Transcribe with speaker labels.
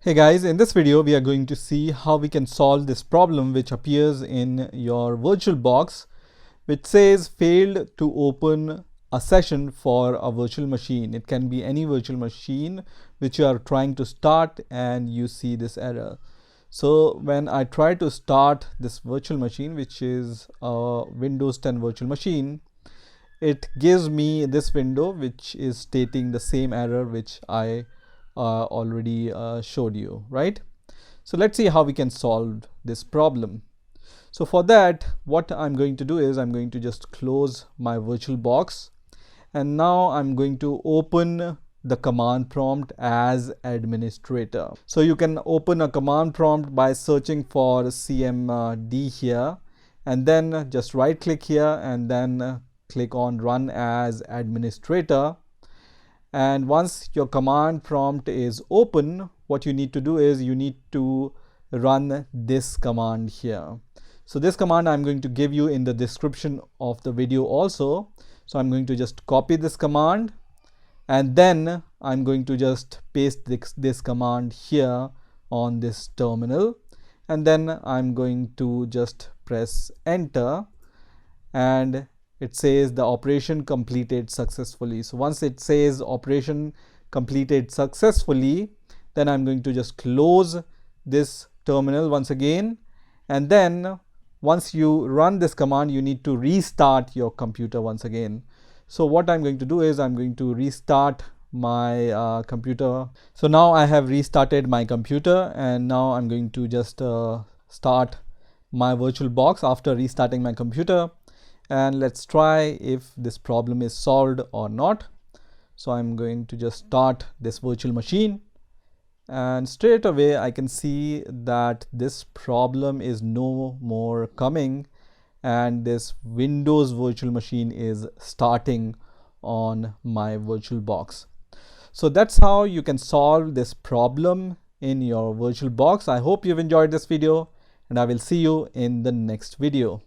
Speaker 1: Hey guys, in this video we are going to see how we can solve this problem which appears in your VirtualBox, which says failed to open a session for a virtual machine. It can be any virtual machine which you are trying to start and you see this error. So when I try to start this virtual machine, which is a Windows 10 virtual machine, it gives me this window which is stating the same error which I already showed you, right? So let's see how we can solve this problem. So for that, what I'm going to do is I'm going to just close my VirtualBox, and now I'm going to open the command prompt as administrator. So you can open a command prompt by searching for cmd here, and then just right click here and then click on run as administrator. And once your command prompt is open, what you need to do is you need to run this command here. So this command I'm going to give you in the description of the video also. So I'm going to just copy this command, and then I'm going to just paste this command here on this terminal, and then I'm going to just press enter, and it says the operation completed successfully. So once it says operation completed successfully, then I'm going to just close this terminal once again, and then once you run this command you need to restart your computer once again. So what I'm going to do is I'm going to restart my computer. So now I have restarted my computer, and now I'm going to just start my VirtualBox after restarting my computer, and let's try if this problem is solved or not. So I'm going to just start this virtual machine, and straight away I can see that this problem is no more coming, and this Windows virtual machine is starting on my VirtualBox. So that's how you can solve this problem in your VirtualBox. I hope you've enjoyed this video, and I will see you in the next video.